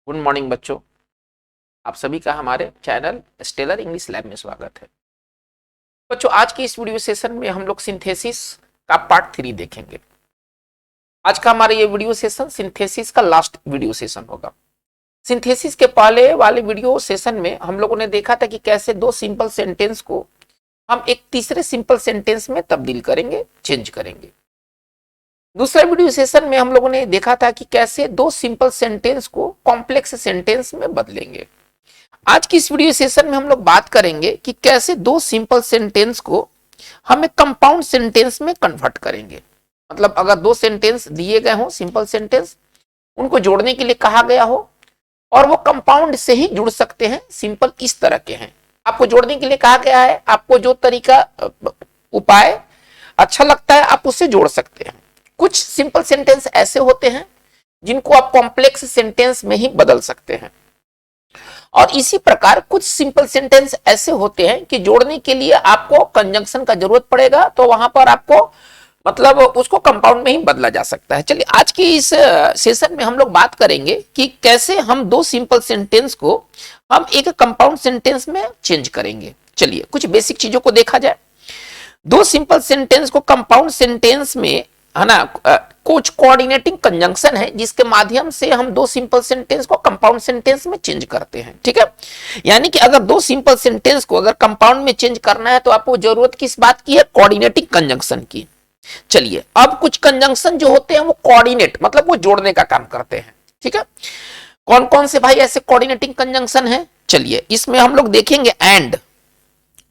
Good morning बच्चों। आप सभी का हमारे चैनल स्टेलर इंग्लिश लैब में स्वागत है। बच्चों, आज की इस वीडियो सेशन में हम लोग सिंथेसिस का पार्ट 3 देखेंगे। आज का हमारा ये वीडियो सेशन सिंथेसिस का लास्ट वीडियो सेशन होगा। सिंथेसिस के पहले वाले वीडियो सेशन में हम लोगों ने देखा था कि कैसे दो सिंपल सेंटेंस को हम एक तीसरे सिंपल सेंटेंस में तब्दील करेंगे, चेंज करेंगे। दूसरे वीडियो सेशन में हम लोगों ने देखा था कि कैसे दो सिंपल सेंटेंस को कॉम्प्लेक्स सेंटेंस में बदलेंगे। आज की इस वीडियो सेशन में हम लोग बात करेंगे कि कैसे दो सिंपल सेंटेंस को हम एक कंपाउंड सेंटेंस में कन्वर्ट करेंगे। मतलब अगर दो सेंटेंस दिए गए हों, सिंपल सेंटेंस, उनको जोड़ने के लिए कहा गया हो और वो कंपाउंड से ही जुड़ सकते हैं। सिंपल इस तरह के हैं, आपको जोड़ने के लिए कहा गया है, आपको जो तरीका उपाय अच्छा लगता है आप उससे जोड़ सकते हैं। कुछ सिंपल सेंटेंस ऐसे होते हैं जिनको आप कॉम्प्लेक्स सेंटेंस में ही बदल सकते हैं, और इसी प्रकार कुछ सिंपल सेंटेंस ऐसे होते हैं कि जोड़ने के लिए आपको कंजंक्शन का जरूरत पड़ेगा, तो वहां पर आपको मतलब उसको कंपाउंड में ही बदला जा सकता है। चलिए, आज की इस सेशन में हम लोग बात करेंगे कि कैसे हम दो सिंपल सेंटेंस को हम एक कंपाउंड सेंटेंस में चेंज करेंगे। चलिए, कुछ बेसिक चीजों को देखा जाए। दो सिंपल सेंटेंस को कंपाउंड सेंटेंस में, है ना, कुछ कोऑर्डिनेटिंग कंजंक्शन है जिसके माध्यम से हम दो सिंपल सेंटेंस को कंपाउंड सेंटेंस में चेंज करते हैं। ठीक है, यानी कि अगर दो सिंपल सेंटेंस को अगर कंपाउंड में चेंज करना है तो आपको जरूरत किस बात की है? कोऑर्डिनेटिंग कंजंक्शन की। चलिए, अब कुछ कंजंक्शन जो होते हैं वो कोऑर्डिनेट मतलब वो जोड़ने का काम करते हैं। ठीक है, कौन कौन से भाई ऐसे कोऑर्डिनेटिंग कंजंक्शन है? चलिए, इसमें हम लोग देखेंगे एंड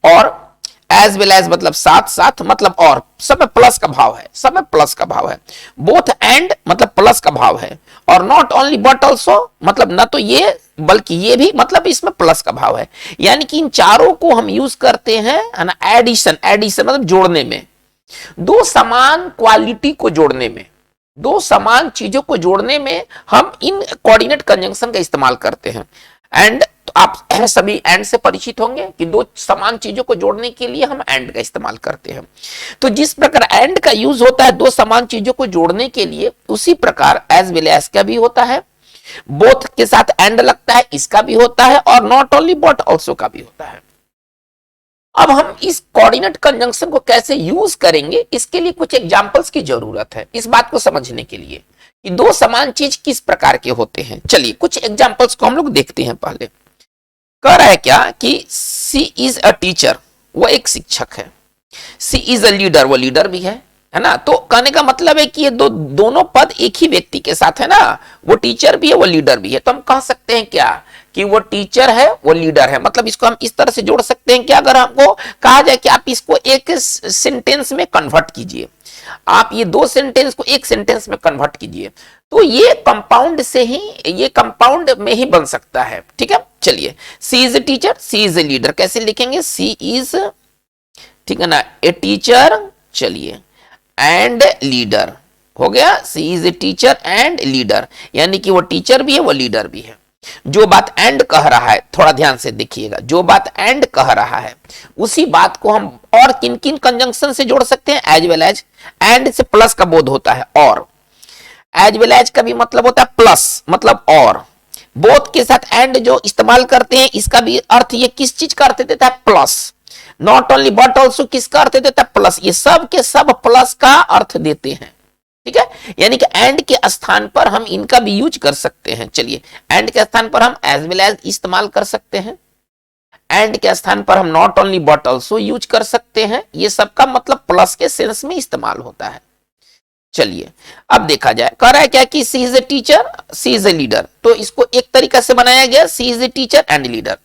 और एज वेल एज, मतलब साथ साथ, मतलब और, सब में प्लस का भाव है, सब में प्लस का भाव है। बोथ एंड मतलब प्लस का भाव है, और नॉट ओनली बट ऑल्सो मतलब न तो ये बल्कि ये भी, मतलब इसमें प्लस का भाव है। यानी कि इन चारों को हम यूज करते हैं, है ना, एडिशन, एडिशन मतलब जोड़ने में, दो समान क्वालिटी को जोड़ने में, दो समान चीजों को जोड़ने में हम इन कोऑर्डिनेट कंजंक्शन का इस्तेमाल करते हैं। एंड तो आप सभी एंड से परिचित होंगे कि दो समान चीजों को जोड़ने के लिए हम एंड का इस्तेमाल करते हैं। तो जिस प्रकार एंड का यूज होता है दो समान चीजों को जोड़ने के लिए, उसी प्रकार एज वेल एज का भी होता है। बोथ के साथ एंड लगता है, इसका भी होता है, और नॉट ओनली बट ऑल्सो का भी होता है। अब हम इस कोऑर्डिनेट कंजंक्शन को कैसे यूज करेंगे, इसके लिए कुछ एग्जांपल्स की जरूरत है इस बात को समझने के लिए कि दो समान चीज किस प्रकार के होते हैं। चलिए, कुछ एग्जांपल्स को हम लोग देखते हैं। पहले कह रहा है क्या कि सी इज अ टीचर, वो एक शिक्षक है। सी इज अ लीडर, वो लीडर भी है ना। तो कहने का मतलब है कि ये दोनों पद एक ही व्यक्ति के साथ है ना, वो टीचर भी है, वो लीडर भी है। तो हम कह सकते हैं क्या कि वो टीचर है, वो लीडर है। मतलब इसको हम इस तरह से जोड़ सकते हैं कि अगर हमको कहा जाए कि आप इसको एक सेंटेंस में कन्वर्ट कीजिए, आप ये दो सेंटेंस को एक सेंटेंस में कन्वर्ट कीजिए, तो ये कंपाउंड से ही, ये कंपाउंड में ही बन सकता है। ठीक है, चलिए, she is a teacher, she is a leader कैसे लिखेंगे? सी इज, ठीक है ना, ए टीचर, चलिए, एंड लीडर हो गया। She is a teacher and leader, यानी कि वो टीचर भी है, वो लीडर भी है। जो बात एंड कह रहा है, थोड़ा ध्यान से देखिएगा, जो बात एंड कह रहा है उसी बात को हम और किन किन कंजंक्शन से जोड़ सकते हैं? As well as. एंड से प्लस का बोध होता है, और एज वेल एज का भी मतलब होता है प्लस, मतलब और। बोथ के साथ एंड जो इस्तेमाल करते हैं, इसका भी अर्थ ये किस चीज का अर्थ देता है? Plus. Not only but also किसका अर्थ देता है? प्लस। ये सब के सब प्लस का अर्थ देते हैं। ठीक है, यानी कि एंड के स्थान पर हम इनका भी यूज कर सकते हैं। चलिए, एंड के स्थान पर हम एज वेल एज इस्तेमाल कर सकते हैं, एंड के स्थान पर हम not only but also use कर सकते हैं। ये सबका मतलब प्लस के सेंस में इस्तेमाल होता है। चलिए, अब देखा जाए, कह रहा है क्या कि she is a teacher, she is a leader. तो इसको एक तरीका से बनाया गया, she is a teacher and leader.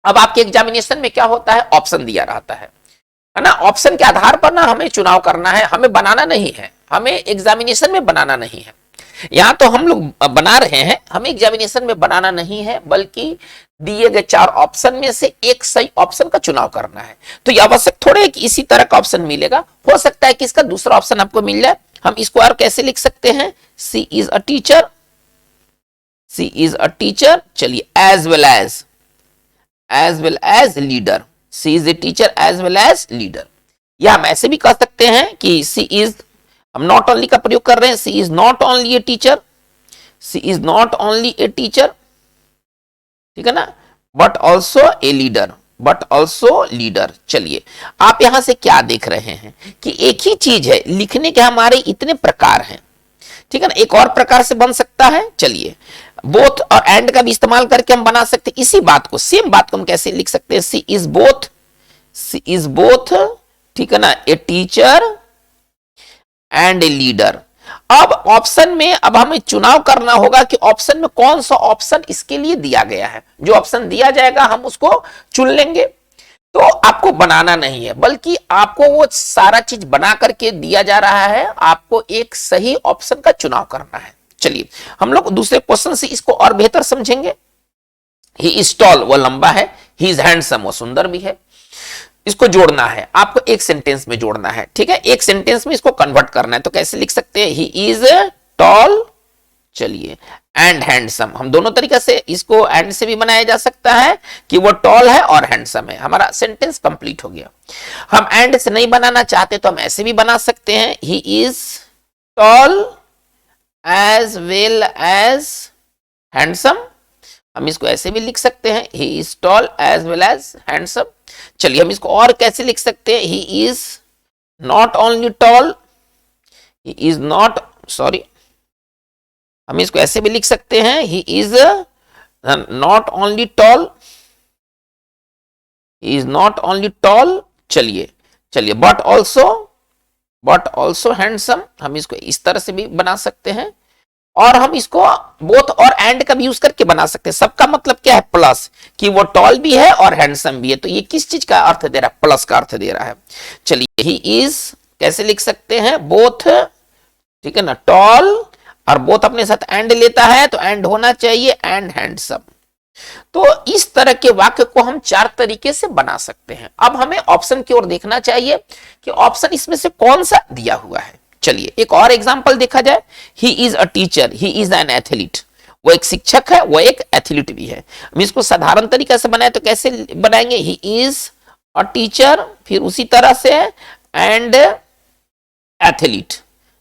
अब आपके एग्जामिनेशन में क्या होता है? ऑप्शन दिया रहता है ना। ऑप्शन के आधार पर ना हमें चुनाव करना है, हमें बनाना नहीं है, हमें एग्जामिनेशन में बनाना नहीं है। यहां तो हम लोग बना रहे हैं, हमें एग्जामिनेशन में बनाना नहीं है, बल्कि दिए गए चार ऑप्शन में से एक सही ऑप्शन का चुनाव करना है। तो ये आवश्यक थोड़े कि इसी तरह का ऑप्शन मिलेगा, हो सकता है कि इसका दूसरा ऑप्शन आपको मिल जाए। हम इसको और कैसे लिख सकते हैं? She is a teacher, she is a teacher, चलिए, as well as leader. She is a teacher as well as leader. या हम ऐसे भी कह सकते हैं कि सी इज, हम नॉट ओनली का प्रयोग कर रहे हैं, she is not only a teacher, she is not only a teacher, ठीक है ना, but also a leader, but also leader. चलिए आप यहां से क्या देख रहे हैं कि एक ही चीज है, लिखने के हमारे इतने प्रकार हैं, ठीक है ना, एक और प्रकार से बन सकता है। चलिए बोथ और एंड का भी इस्तेमाल करके हम बना सकते हैं इसी बात को, सेम बात को हम कैसे लिख सकते हैं, she is both, she is both, ठीक है ना, a teacher and a leader. अब ऑप्शन में अब हमें चुनाव करना होगा कि ऑप्शन में कौन सा ऑप्शन इसके लिए दिया गया है। जो ऑप्शन दिया जाएगा हम उसको चुन लेंगे। तो आपको बनाना नहीं है, बल्कि आपको वो सारा चीज बना करके दिया जा रहा है, आपको एक सही ऑप्शन का चुनाव करना है। चलिए हम लोग दूसरे क्वेश्चन से इसको और बेहतर समझेंगे। ही इज टॉल, वो लंबा है, ही इज हैंडसम, वो सुंदर भी है। इसको जोड़ना है, आपको एक सेंटेंस में जोड़ना है, ठीक है, एक सेंटेंस में इसको कन्वर्ट करना है। तो कैसे लिख सकते हैं, ही इज टॉल, चलिए, एंड हैंडसम। हम दोनों तरीके से इसको एंड से भी बनाया जा सकता है कि वो टॉल है और हैंडसम है, हमारा सेंटेंस कंप्लीट हो गया। हम एंड से नहीं बनाना चाहते तो हम ऐसे भी बना सकते हैं, he is tall as well as handsome. हम इसको ऐसे भी लिख सकते हैं, he is tall as well as handsome. चलिए हम इसको और कैसे लिख सकते हैं, he is not only tall, he is not, sorry, हम इसको ऐसे भी लिख सकते हैं, he is not only tall, he is not only tall. चलिए चलिए बट ऑल्सो हैंडसम, हम इसको इस तरह से भी बना सकते हैं। और हम इसको बोथ और एंड का भी यूज करके बना सकते हैं। सबका मतलब क्या है, प्लस, कि वो टॉल भी है और हैंडसम भी है। तो ये किस चीज का अर्थ दे रहा है, प्लस का अर्थ दे रहा है। चलिए ही इज कैसे लिख सकते हैं, बोथ, ठीक है ना, टॉल, और बोथ अपने साथ एंड लेता है तो एंड होना चाहिए एंड हैंडसम। तो इस तरह के वाक्य को हम चार तरीके से बना सकते हैं। अब हमें ऑप्शन की ओर देखना चाहिए कि ऑप्शन इसमें से कौन सा दिया हुआ है। चलिए एक और एग्जांपल देखा जाए, ही is a teacher, he is an athlete, वो एक शिक्षक है, वो एक एथलीट भी है। हम इसको साधारण तरीके से बनाए तो कैसे बनाएंगे, ही इज अ टीचर, फिर उसी तरह से एंड एथलीट।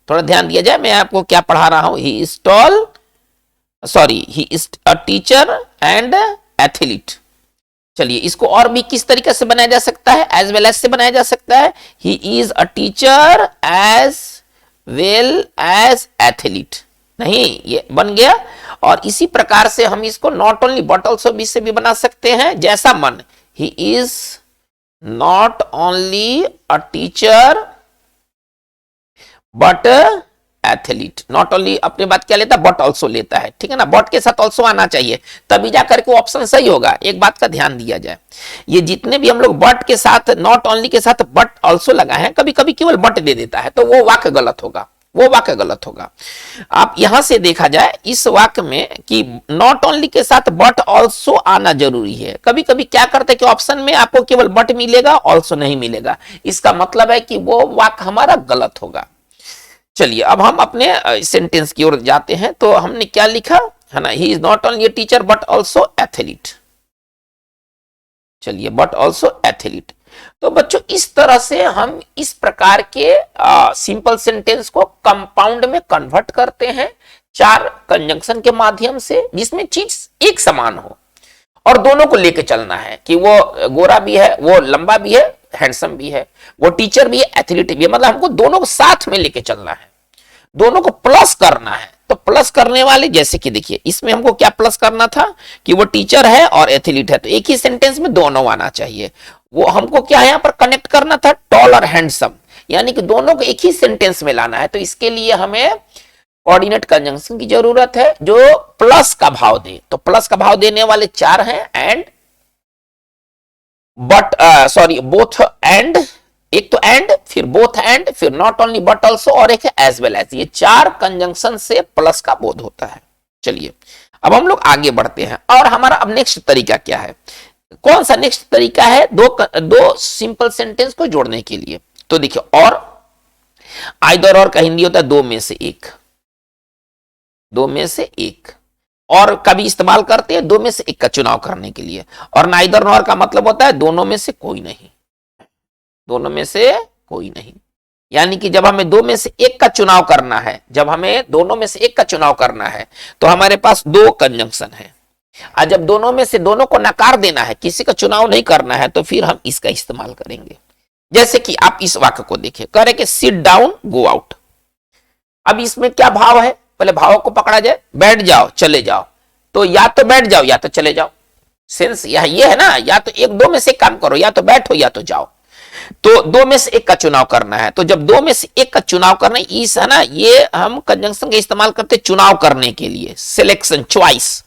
थोड़ा ध्यान दिया जाए, मैं आपको क्या पढ़ा रहा हूं, ही is toll, sorry, he is a teacher and athlete. चलिए इसको और भी किस तरीके से बनाया जा सकता है, एज वेल एज से बनाया जा सकता है, he is a teacher as well as athlete, नहीं ये बन गया। और इसी प्रकार से हम इसको नॉट ओनली बट ऑल्सो भी से भी बना सकते हैं, जैसा मन, ही is not only a teacher but athlete. Not only अपने बात क्या लेता है, बट ऑल्सो लेता है, ठीक है ना, बट के साथ ऑल्सो आना चाहिए, तभी जाकर के ऑप्शन सही होगा। एक बात का ध्यान दिया जाए, ये जितने भी हम लोग बट के साथ, नॉट ओनली के साथ बट ऑल्सो लगाए हैं, कभी कभी केवल बट दे देता है, तो वो वाक्य गलत होगा, वो वाक्य गलत होगा। आप यहां से देखा जाए इस वाक्य में कि नॉट ओनली के साथ बट ऑल्सो आना जरूरी है। कभी कभी क्या करते हैं कि ऑप्शन में आपको केवल बट मिलेगा, ऑल्सो नहीं मिलेगा, इसका मतलब है कि वो वाक्य हमारा गलत होगा। चलिए अब हम अपने सेंटेंस की ओर जाते हैं। तो हमने क्या लिखा है ना, ही is not only a teacher but also athlete. चलिए बट ऑल्सो एथलीट। तो बच्चों इस तरह से हम इस प्रकार के सिंपल सेंटेंस को कंपाउंड में कन्वर्ट करते हैं चार कंजंक्शन के माध्यम से, जिसमें चीज एक समान हो और दोनों को लेके चलना है कि वो गोरा भी है, वो लंबा भी है, हैंडसम भी है, वो टीचर भी है, एथलीट भी है। मतलब हमको दोनों को साथ में लेके चलना है, दोनों को प्लस करना है। तो प्लस करने वाले, जैसे कि देखिए इसमें हमको क्या प्लस करना था कि वो टीचर है और एथलीट है, तो एक ही सेंटेंस में दोनों आना चाहिए। वो हमको क्या है यहाँ पर कनेक्ट करना था, टॉल और हैंडसम, यानी कि दोनों को एक ही सेंटेंस में लाना है। तो इसके लिए हमें कोऑर्डिनेट कंजंक्शन की जरूरत है जो प्लस का भाव दे। तो प्लस का भाव देने वाले चार हैं, and, but, sorry, both and, एक तो एंड, फिर बोथ एंड, फिर नॉट ओनली बट ऑल्सो, और एक है एज वेल एज। ये चार कंजंक्शन से प्लस का बोध होता है। चलिए अब हम लोग आगे बढ़ते हैं, और हमारा अब नेक्स्ट तरीका क्या है, कौन सा नेक्स्ट तरीका है, दो सिंपल सेंटेंस को जोड़ने के लिए। तो देखिए, और आइदर और का हिंदी होता है दो में से एक, दो में से एक, और कभी इस्तेमाल करते हैं दो में से एक का चुनाव करने के लिए। और नाइदर नॉर का मतलब होता है दोनों में से कोई नहीं, दोनों में से कोई नहीं। यानी कि जब हमें दो में से एक का चुनाव करना है, जब हमें दोनों में से एक का चुनाव करना है तो हमारे पास दो कंजंक्शन है। और जब दोनों में से दोनों को नकार देना है, किसी का चुनाव नहीं करना है, तो फिर हम इसका इस्तेमाल करेंगे। जैसे कि आप इस वाक्य को देखिए, कह रहे कि सिट डाउन गो आउट। अब इसमें क्या भाव है, पहले भाव को पकड़ा जाए, बैठ जाओ चले जाओ, तो या तो बैठ जाओ या तो चले जाओ। सेंस यह ये है ना, या तो एक दो में से काम करो, या तो बैठो या तो जाओ। तो दो में से एक का चुनाव करना है, तो जब दो में से एक का चुनाव करना है, इस है ना, ये हम कंजंक्शन का इस्तेमाल करते चुनाव करने के लिए, सिलेक्शन, चॉइस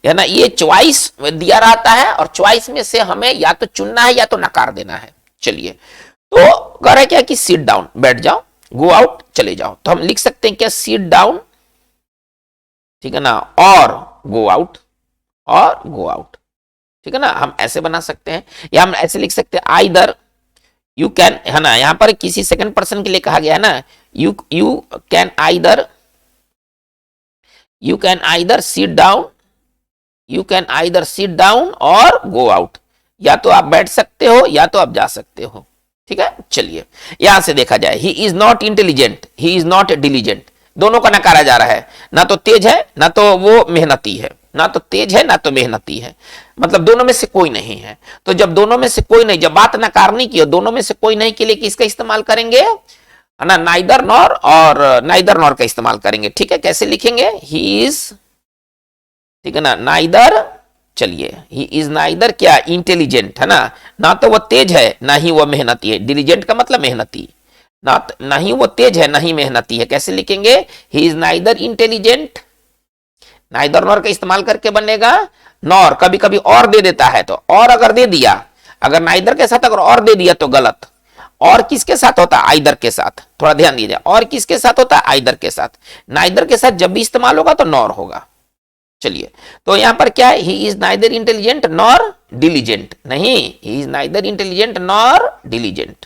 है ना। ये चॉइस दिया रहता है और चॉइस में से हमें या तो चुनना है या तो नकार देना है। चलिए, तो कह रहे क्या कि सिट डाउन बैठ जाओ, गो आउट चले जाओ। तो हम लिख सकते हैं क्या, सिट डाउन, ठीक है ना, और गो आउट, और गो आउट, ठीक है ना। हम ऐसे बना सकते हैं, या हम ऐसे लिख सकते हैं आइदर यू कैन, है ना, यहां पर किसी सेकंड पर्सन के लिए कहा गया है ना, you can either, you can either sit down, you can either sit down और गो आउट, या तो आप बैठ सकते हो या तो आप जा सकते हो, ठीक है। चलिए यहां से देखा जाए, ही is not intelligent, he is not diligent, दोनों का नकारा जा रहा है, ना तो तेज है ना तो वो मेहनती है, ना तो तेज है ना तो मेहनती है, मतलब दोनों में से कोई नहीं है। तो जब दोनों में से कोई नहीं, जब बात नकारने की हो, दोनों में से कोई नहीं के लिए किसका इस्तेमाल करेंगे, है ना, नाइदर नॉर, और नाइदर नॉर का इस्तेमाल करेंगे, ठीक है। कैसे लिखेंगे, ही इज, ठीक है ना, नाइदर, चलिए ही इज नाइदर क्या, इंटेलिजेंट, है ना, ना तो वो तेज है ना ही वो मेहनती है, डिलीजेंट का मतलब मेहनती, ना ही वो तेज है ना ही मेहनती है। कैसे लिखेंगे, ही is neither intelligent, neither nor का इस्तेमाल करके बनेगा नॉर, कभी कभी और दे देता है, तो और अगर दे दिया, अगर नाइदर के साथ अगर और दे दिया तो गलत। और किसके साथ होता है, आइदर के साथ, थोड़ा ध्यान दीजिए, और किसके साथ होता है, आइदर के साथ। नाइदर के साथ जब भी इस्तेमाल होगा तो नॉर होगा। चलिए, तो यहां पर क्या है, he is neither intelligent nor diligent, नहीं, he is neither intelligent nor diligent.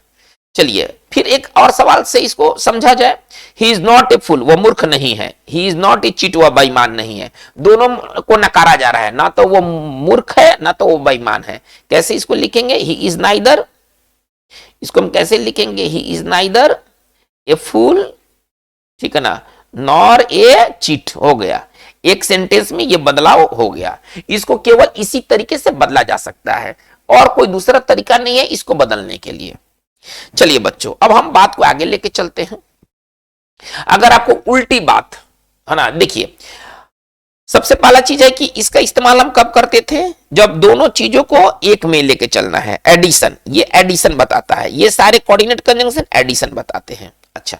चलिए फिर एक और सवाल से इसको समझा जाए, ही इज नॉट ए फूल, वो मूर्ख नहीं है, he is not a cheat, वह बेईमान नहीं है। दोनों को नकारा जा रहा है, ना तो वो मूर्ख है ना तो वो बेईमान है। कैसे इसको लिखेंगे, ही इज नाइदर, इसको हम कैसे लिखेंगे, ही इज नाइदर ए फूल, ठीक है ना, नॉर ए चीट, हो गया। एक सेंटेंस में ये बदलाव हो गया। इसको केवल इसी तरीके से बदला जा सकता है, और कोई दूसरा तरीका नहीं है इसको बदलने के लिए। चलिए बच्चों, अब हम बात को आगे लेके चलते हैं। अगर आपको उल्टी बात, है ना, देखिए सबसे पहला चीज है कि इसका इस्तेमाल हम कब करते थे, जब दोनों चीजों को एक में लेके चलना है, एडिशन, ये एडिशन बताता है, ये सारे कोऑर्डिनेट कंजंक्शन एडिशन बताते हैं। अच्छा,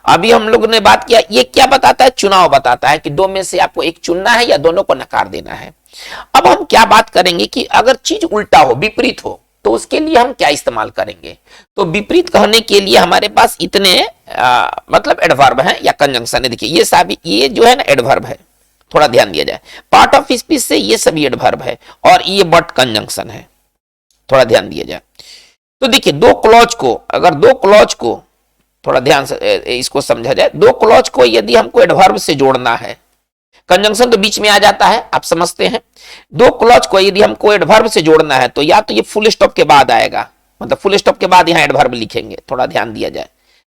अभी हम लोगों ने बात किया, ये क्या बताता है, चुनाव बताता है कि दो में से आपको एक चुनना है या दोनों को नकार देना है। अब हम क्या बात करेंगे कि अगर चीज उल्टा हो, विपरीत हो, तो उसके लिए हम क्या इस्तेमाल करेंगे। तो विपरीत कहने के लिए हमारे पास इतने मतलब एडवर्ब है या कंजंक्शन है। देखिए ये सभी, ये जो है ना एडवर्ब है, थोड़ा ध्यान दिया जाए, पार्ट ऑफ स्पीच से ये सभी एडवर्ब है, और ये बट कंजंक्शन है, थोड़ा ध्यान दिया जाए। तो देखिए दो क्लॉज को, अगर दो क्लॉज को थोड़ा ध्यान से इसको समझा जाए, दो क्लॉज को यदि हमको एडवर्ब से जोड़ना है, कंजंक्शन तो बीच में आ जाता है, आप समझते हैं। दो क्लॉज को यदि हमको एडवर्ब से जोड़ना है तो या तो ये फुल स्टॉप के बाद आएगा, मतलब फुल स्टॉप के बाद यहां एडवर्ब लिखेंगे, थोड़ा ध्यान दिया जाए,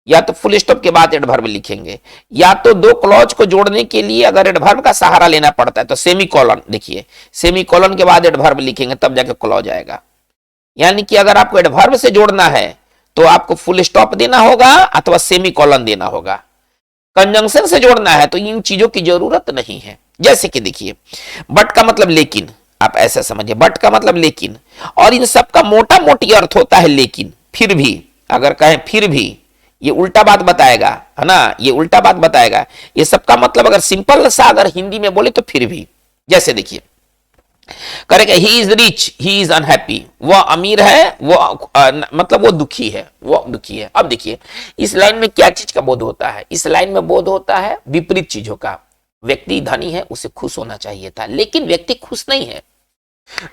या तो फुल स्टॉप के बाद एडवर्ब लिखेंगे, या तो दो क्लॉज को जोड़ने के लिए अगर एडवर्ब का सहारा लेना पड़ता है तो सेमी कॉलन, देखिए सेमी कॉलन के बाद एडवर्ब लिखेंगे तब जाके क्लॉज आएगा। यानी कि अगर आपको एडवर्ब से जोड़ना है तो आपको फुल स्टॉप देना होगा अथवा सेमी कॉलन देना होगा। कंजंक्शन से जोड़ना है तो इन चीजों की जरूरत नहीं है। जैसे कि देखिए बट का मतलब लेकिन, आप ऐसा समझिए, बट का मतलब लेकिन, और इन सब का मोटा मोटी अर्थ होता है लेकिन, फिर भी, अगर कहें फिर भी, ये उल्टा बात बताएगा, है ना, ये उल्टा बात बताएगा। ये सबका मतलब अगर सिंपल सा अगर हिंदी में बोले तो फिर भी। जैसे देखिए correct, he is rich, he is unhappy, वह अमीर है, वो मतलब वो दुखी है, वो दुखी है। अब देखिए इस लाइन में क्या चीज का बोध होता है, इस लाइन में बोध होता है विपरीत चीजों का। व्यक्ति धनी है, उसे खुश होना चाहिए था, लेकिन व्यक्ति खुश नहीं है,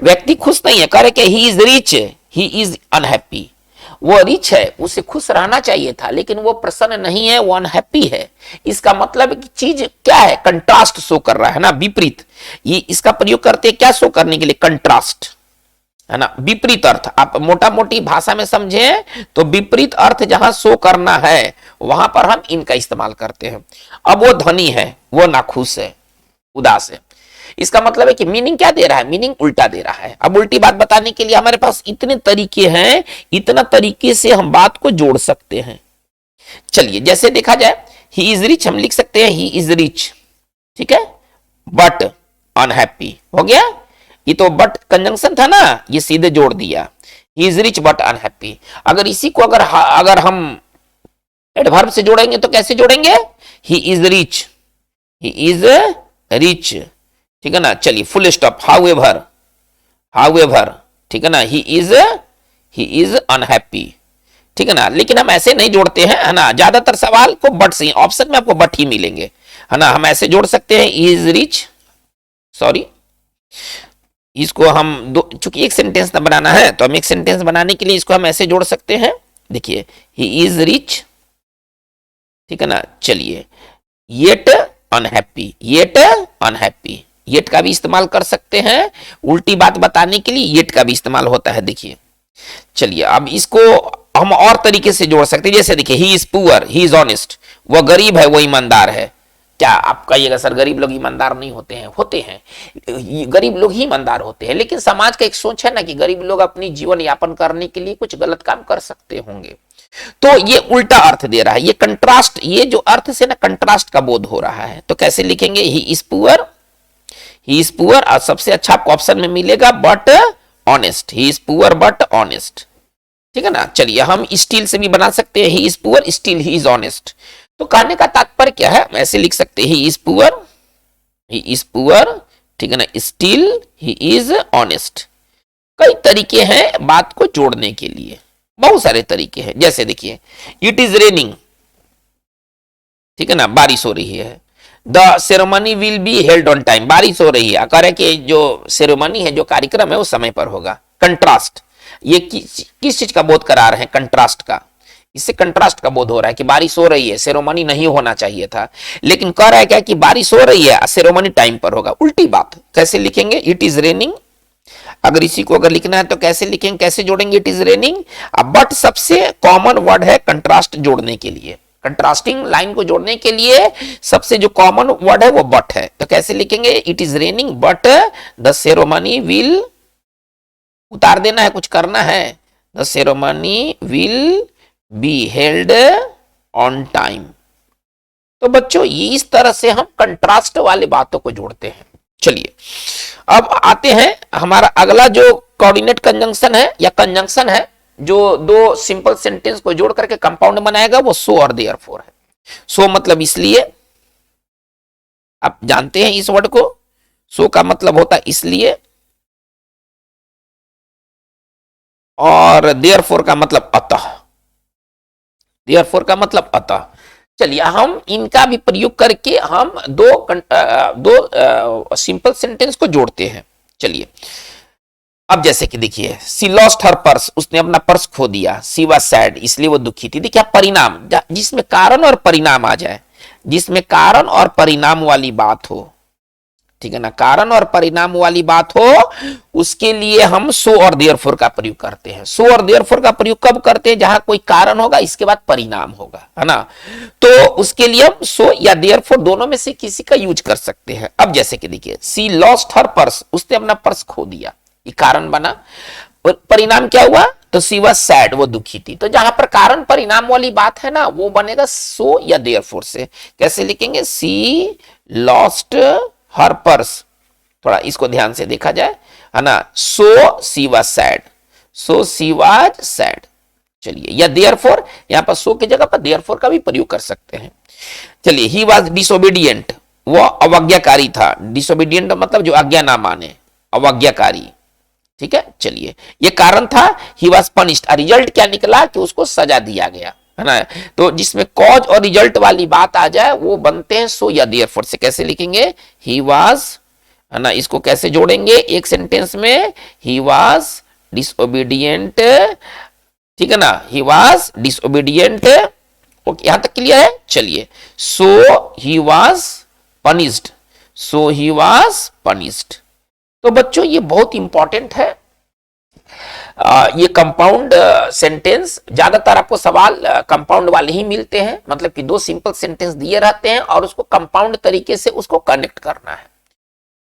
व्यक्ति खुश नहीं है। Correct, he is rich, he is unhappy, वो रिच है, उसे खुश रहना चाहिए था, लेकिन वो प्रसन्न नहीं है, वो अनहैप्पी है। इसका मतलब चीज क्या है, कंट्रास्ट शो कर रहा है ना, विपरीत। ये इसका प्रयोग करते हैं क्या शो करने के लिए, कंट्रास्ट, है ना। विपरीत अर्थ आप मोटा मोटी भाषा में समझे तो विपरीत अर्थ जहां शो करना है वहां पर हम इनका इस्तेमाल करते हैं। अब वो धनी है, वो नाखुश है, उदास है, इसका मतलब है कि मीनिंग क्या दे रहा है, मीनिंग उल्टा दे रहा है। अब उल्टी बात बताने के लिए हमारे पास इतने तरीके हैं, इतना तरीके से हम बात को जोड़ सकते हैं। चलिए जैसे देखा जाए, ही इज रिच हम लिख सकते हैं ही इज रिच, ठीक है, बट अनहैप्पी हो गया। ये तो बट कंजंक्शन था ना, ये सीधे जोड़ दिया, he is rich but unhappy. अगर इसी को अगर हम एडवर्ब से जोड़ेंगे तो कैसे जोड़ेंगे, he is rich, he is rich, ठीक है ना। चलिए फुल स्टॉप, हाउएवर, हाउएवर, ठीक है ना, ही इज अनहैप्पी, ठीक है ना। लेकिन हम ऐसे नहीं जोड़ते हैं, है ना, ज्यादातर सवाल को बट से, ऑप्शन में आपको बट ही मिलेंगे, है ना। हम ऐसे जोड़ सकते हैं, इज रिच, सॉरी, इसको हम दो, चूंकि एक सेंटेंस ना बनाना है तो हम एक सेंटेंस बनाने के लिए इसको हम ऐसे जोड़ सकते हैं, देखिए ही इज रिच, ठीक है ना। चलिए yet unhappy, yet unhappy, yet का भी इस्तेमाल कर सकते हैं, उल्टी बात बताने के लिए येट का भी इस्तेमाल होता है, देखिए। चलिए अब इसको हम और तरीके से जोड़ सकते हैं, जैसे देखिए he is poor, he is honest, वह गरीब है वो ईमानदार है। क्या आप कहिएगा सर गरीब लोग ईमानदार नहीं होते हैं, होते हैं, गरीब लोग ही ईमानदार होते हैं, लेकिन समाज का एक सोच है ना कि गरीब लोग अपनी जीवन यापन करने के लिए कुछ गलत काम कर सकते होंगे, तो ये उल्टा अर्थ दे रहा है, ये कंट्रास्ट, ये जो अर्थ से ना कंट्रास्ट का बोध हो रहा है। तो कैसे लिखेंगे, he is poor, he is poor, और सबसे अच्छा आपको ऑप्शन में मिलेगा but honest, he is poor but honest, ठीक है ना। चलिए हम स्टील से भी बना सकते हैं, he is poor steel he is honest. तो कहने का तात्पर्य क्या है, हम ऐसे लिख सकते हैं, he is poor, he is poor, ठीक है ना, स्टील ही इज ऑनेस्ट। कई तरीके हैं बात को जोड़ने के लिए, बहुत सारे तरीके हैं। जैसे देखिए इट इज रेनिंग, ठीक है ना, बारिश हो रही है, the ceremony will be held on time, बारिश हो रही है, कह रहे कि जो सेरेमनी है, जो कार्यक्रम है वो समय पर होगा। कंट्रास्ट, ये किस चीज का बोध करा रहे हैं, कंट्रास्ट का, इससे कंट्रास्ट का बोध हो रहा है कि बारिश हो रही है, सेरेमनी नहीं होना चाहिए था, लेकिन कह रहा है क्या कि बारिश हो रही है, सेरेमनी टाइम पर होगा, उल्टी बात। कैसे लिखेंगे, इट इज रेनिंग, अगर इसी को अगर लिखना है तो कैसे लिखेंगे, कैसे जोड़ेंगे, इट इज रेनिंग। अब बट सबसे कॉमन वर्ड है कंट्रास्ट जोड़ने के लिए, कंट्रास्टिंग लाइन को जोड़ने के लिए सबसे जो कॉमन वर्ड है वो बट है। तो कैसे लिखेंगे, it is raining but the ceremony will, उतार देना है, कुछ करना है, the ceremony will be held on time. तो बच्चों ये इस तरह से हम कंट्रास्ट वाले बातों को जोड़ते हैं। चलिए अब आते हैं, हमारा अगला जो कोऑर्डिनेट कंजंक्शन है या कंजंक्शन है जो दो सिंपल सेंटेंस को जोड़ करके कंपाउंड बनाएगा, वो सो और देयरफॉर है। सो मतलब इसलिए, आप जानते हैं इस वर्ड को, सो का मतलब होता है इसलिए, और देयरफॉर का मतलब अतः, देयरफॉर का मतलब अतः। चलिए हम इनका भी प्रयोग करके हम दो सिंपल सेंटेंस को जोड़ते हैं। चलिए अब जैसे कि देखिए, सी लॉस्ट हर पर्स, उसने अपना पर्स खो दिया, सी वाज सैड, इसलिए वो दुखी थी। देखिए परिणाम, जिसमें कारण और परिणाम आ जाए, जिसमें कारण और परिणाम वाली बात हो, ठीक है ना, कारण और परिणाम वाली बात हो, उसके लिए हम सो और देयरफॉर का प्रयोग करते हैं। सो और देयरफॉर का प्रयोग कब करते हैं, जहां कोई कारण होगा इसके बाद परिणाम होगा, है ना, तो उसके लिए हम सो या देयरफॉर दोनों में से किसी का यूज कर सकते हैं। अब जैसे कि देखिए, सी लॉस्ट हर पर्स, उसने अपना पर्स खो दिया, ये कारण बना, और परिणाम क्या हुआ, तो सी वाज सैड, वो दुखी थी। तो जहां पर कारण परिणाम वाली बात है ना, वो बनेगा सो या देयरफॉर से। कैसे लिखेंगे, सी लॉस्ट हर पर्स, थोड़ा इसको ध्यान से देखा जाए, है ना, so she was sad, so she was sad. चलिए या देयरफॉर, यहां पर सो की जगह पर देयरफॉर का भी प्रयोग कर सकते हैं। चलिए ही वाज डिसोबीडिएंट, वो अवज्ञाकारी था, डिसोबीडिएंट मतलब जो आज्ञा ना माने, अवज्ञाकारी, ठीक है। चलिए ये कारण था, ही वाज पनिश्ड, रिजल्ट क्या निकला कि उसको सजा दिया गया, है ना। तो जिसमें कॉज और रिजल्ट वाली बात आ जाए वो बनते हैं सो या देयरफॉर से। कैसे लिखेंगे, ही वाज, है ना, इसको कैसे जोड़ेंगे एक सेंटेंस में, ही वाज डिसोबीडिएंट, ठीक है ना, ही वाज डिसोबीडिएंट। ओके यहां तक क्लियर है। चलिए so he was punished, so he was punished. तो बच्चों ये बहुत इंपॉर्टेंट है, ये कंपाउंड सेंटेंस, ज्यादातर आपको सवाल कंपाउंड वाले ही मिलते हैं, मतलब कि दो सिंपल सेंटेंस दिए रहते हैं और उसको कंपाउंड तरीके से उसको कनेक्ट करना है।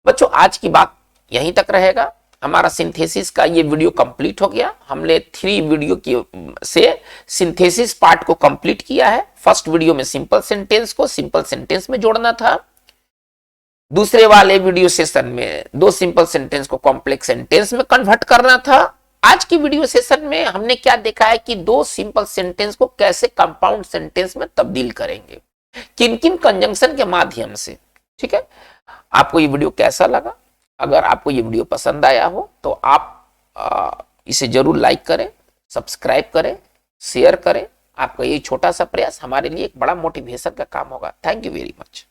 बच्चों आज की बात यहीं तक रहेगा। हमारा सिंथेसिस का ये वीडियो कंप्लीट हो गया। हमने 3 वीडियो की से सिंथेसिस पार्ट को कंप्लीट किया है। फर्स्ट वीडियो में सिंपल सेंटेंस को सिंपल सेंटेंस में जोड़ना था। दूसरे वाले वीडियो सेशन में दो सिंपल सेंटेंस को कॉम्प्लेक्स सेंटेंस में कन्वर्ट करना था। आज की वीडियो सेशन में हमने क्या देखा है कि दो सिंपल सेंटेंस को कैसे कंपाउंड सेंटेंस में तब्दील करेंगे, किन किन कंजंक्शन के माध्यम से। ठीक है, आपको ये वीडियो कैसा लगा? अगर आपको ये वीडियो पसंद आया हो तो आप इसे जरूर लाइक करें, सब्सक्राइब करें, शेयर करें। आपका ये छोटा सा प्रयास हमारे लिए एक बड़ा मोटिवेशन का काम होगा। Thank you very much.